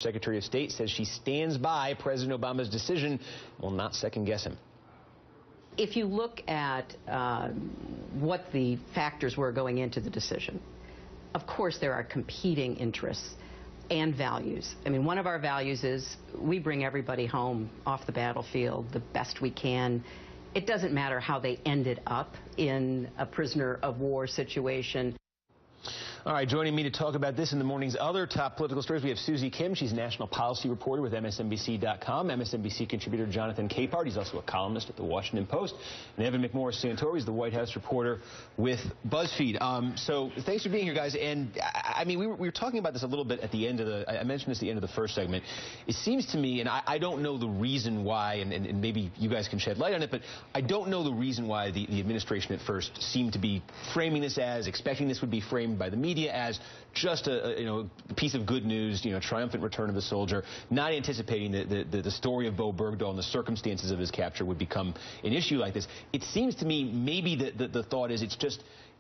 Secretary of State says she stands by President Obama's decision, will not second-guess him. If you look at what the factors were going into the decision, of course there are competing interests and values. I mean, one of our values is we bring everybody home off the battlefield the best we can. It doesn't matter how they ended up in a prisoner of war situation. All right, joining me to talk about this and the morning's other top political stories, we have Susie Kim. She's a national policy reporter with MSNBC.com. MSNBC contributor Jonathan Capehart. He's also a columnist at the Washington Post. And Evan McMorris-Santoro. He's the White House reporter with BuzzFeed. So thanks for being here, guys. And I mean, we were talking about this a little bit at the end of I mentioned this at the end of the first segment. It seems to me, and I don't know the reason why, and maybe you guys can shed light on it, but I don't know the reason why the administration at first seemed to be framing this as, expecting this would be framed by the media as just a piece of good news, triumphant return of the soldier, not anticipating that the story of Bo Bergdahl and the circumstances of his capture would become an issue like this. It seems to me maybe the thought is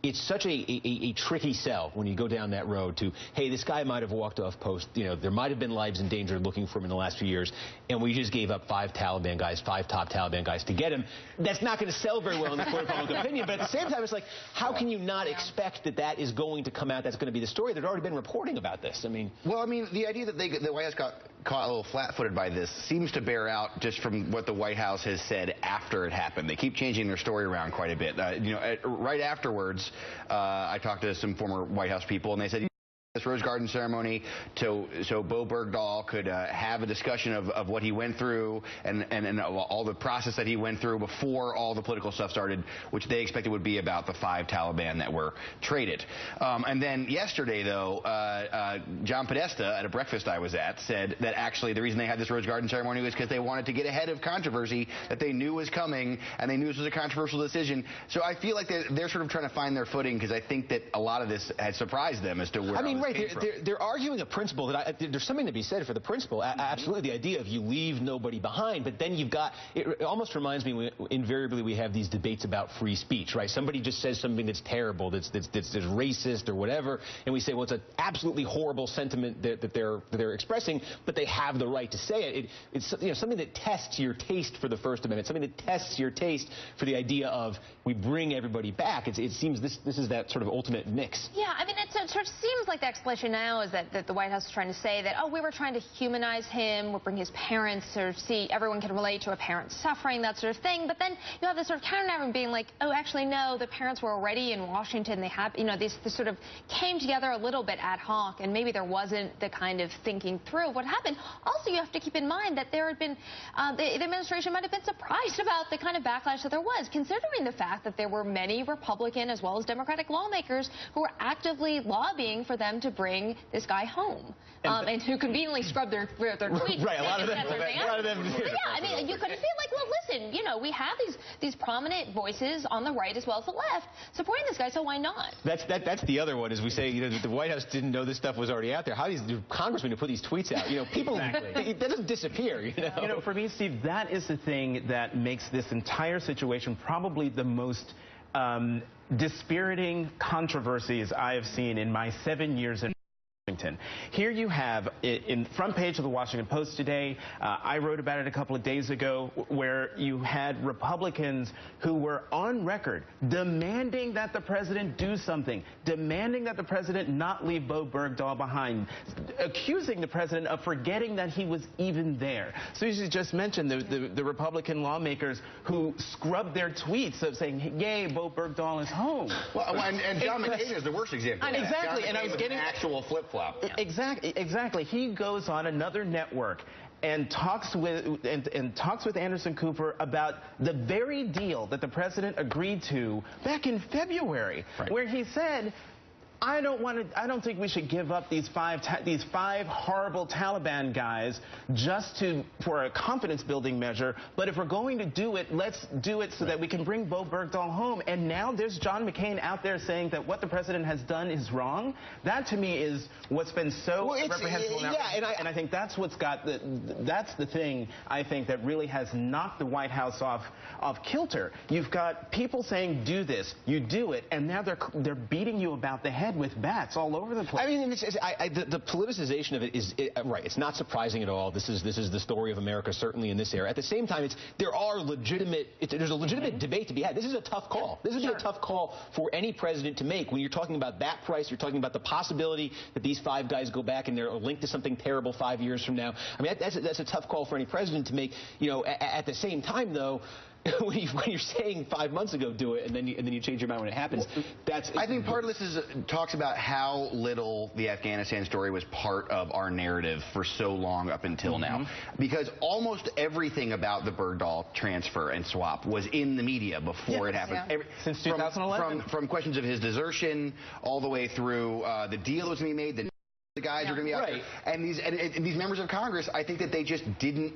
it's such a tricky sell when you go down that road to, hey, this guy might have walked off post, there might have been lives in danger looking for him in the last few years, and we just gave up five top Taliban guys to get him. That's not going to sell very well in the court of public opinion, but at the same time, it's like, how can you not expect that is going to come out, that's going to be the story? There's already been reporting about this. I mean... Well, I mean, the idea that the White House got caught a little flat-footed by this seems to bear out just from what the White House has said after it happened. They keep changing their story around quite a bit. Right afterwards, I talked to some former White House people, and they said this Rose Garden ceremony so Bo Bergdahl could have a discussion of what he went through and all the process that he went through before all the political stuff started, which they expected would be about the 5 Taliban that were traded. And then yesterday, though, John Podesta at a breakfast I was at said that actually the reason they had this Rose Garden ceremony was because they wanted to get ahead of controversy that they knew was coming, and they knew this was a controversial decision. So I feel like they're sort of trying to find their footing, because I think that a lot of this had surprised them as to where they're arguing a principle that there's something to be said for the principle. Absolutely, the idea of you leave nobody behind, but then you've got, it almost reminds me, invariably we have these debates about free speech, right? Somebody just says something that's terrible, that's racist or whatever, and we say, well, it's an absolutely horrible sentiment that they're expressing, but they have the right to say it. It's something that tests your taste for the First Amendment, something that tests your taste for the idea of we bring everybody back. It seems this is that sort of ultimate mix. Yeah, I mean, it sort of seems like the explanation now is that the White House is trying to say that, oh, we were trying to humanize him, we'll bring his parents, sort of see everyone can relate to a parent's suffering, that sort of thing. But then you have this sort of counter-narrative being like, oh, actually, no, the parents were already in Washington. They have, this sort of came together a little bit ad hoc, and maybe there wasn't the kind of thinking through of what happened. Also, you have to keep in mind that there had been, the administration might have been surprised about the kind of backlash that there was, considering the fact that there were many Republican as well as Democratic lawmakers who were actively lobbying for them to bring this guy home, and who conveniently scrubbed their tweets. Right, a lot of them. Yeah, I mean, you could feel like, well, listen, we have these prominent voices on the right as well as the left supporting this guy, so why not? That's the other one, is we say, the White House didn't know this stuff was already out there. How these congressmen to put these tweets out? People, that doesn't disappear. For me, Steve, that is the thing that makes this entire situation probably the most dispiriting controversies I have seen in my 7 years in Washington. Here you have, in front page of the Washington Post today, I wrote about it a couple of days ago, where you had Republicans who were on record demanding that the president do something, demanding that the president not leave Bo Bergdahl behind, accusing the president of forgetting that he was even there. So you just mentioned the Republican lawmakers who scrubbed their tweets of saying, yay, Bo Bergdahl is home. Well, and John McCain is the worst example. Exactly, and I was getting an actual flip-flop. Exactly. He goes on another network and talks with Anderson Cooper about the very deal that the president agreed to back in February, where he said, I don't think we should give up these five horrible Taliban guys just for a confidence-building measure. But if we're going to do it, let's do it so that we can bring Bo Bergdahl home. And now there's John McCain out there saying that what the president has done is wrong. That, to me, is what's been so reprehensible now. Yeah, and I think that's what's got that's the thing I think that really has knocked the White House off kilter. You've got people saying do this, you do it, and now they're beating you about the head dead with bats all over the place. I mean, the politicization of it is right. It's not surprising at all. This is the story of America, certainly in this era. At the same time, there's a legitimate debate to be had. This is a tough call. This is a tough call for any president to make. When you're talking about that price, you're talking about the possibility that these 5 guys go back and they're linked to something terrible 5 years from now. I mean, that's a tough call for any president to make. You know, at the same time, though, when you're saying 5 months ago do it and then you change your mind when it happens, I think part of this talks about how little the Afghanistan story was part of our narrative for so long up until now, because almost everything about the Bergdahl transfer and swap was in the media before it happened. Since 2011, from questions of his desertion all the way through the deal that was going to be made, the guys are going to be out there, and these members of Congress, I think that they just didn't.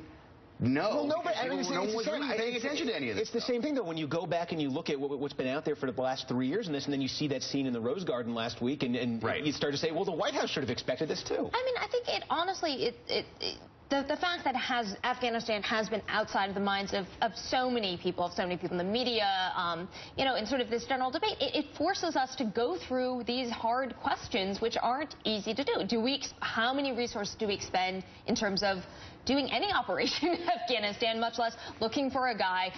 No, but I mean, no one was really paying attention to any of this. It's the same thing, though, when you go back and you look at what's been out there for the last 3 years and then you see that scene in the Rose Garden last week, and you start to say, well, the White House should have expected this, too. I mean, I think the fact that Afghanistan has been outside of the minds of so many people in the media, you know, in sort of this general debate, it forces us to go through these hard questions, which aren't easy to do. How many resources do we expend in terms of doing any operation in Afghanistan, much less looking for a guy?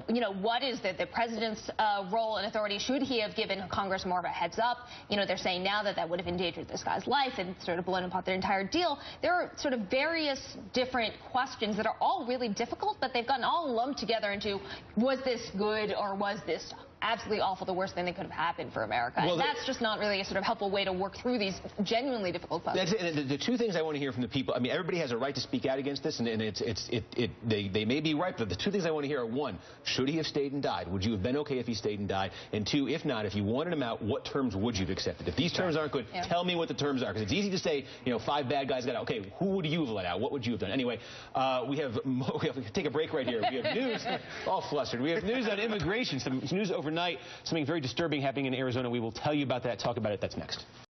You know, what is the president's role and authority? Should he have given Congress more of a heads up? You know, they're saying now that would have endangered this guy's life and sort of blown apart their entire deal. There are sort of various different questions that are all really difficult, but they've gotten all lumped together into, was this good or was this absolutely awful, the worst thing that could have happened for America? Well, and that's just not really a sort of helpful way to work through these genuinely difficult questions. That's it. The two things I want to hear from the people, I mean, everybody has a right to speak out against this, and they may be right, but the two things I want to hear are, one, should he have stayed and died? Would you have been okay if he stayed and died? And two, if not, if you wanted him out, what terms would you have accepted? If these terms aren't good, tell me what the terms are, because it's easy to say, you know, 5 bad guys got out. Okay, who would you have let out? What would you have done? Anyway, we have to take a break right here. We have news, all flustered. We have news on immigration, some news overnight, something very disturbing happening in Arizona. We will tell you about that, talk about it. That's next.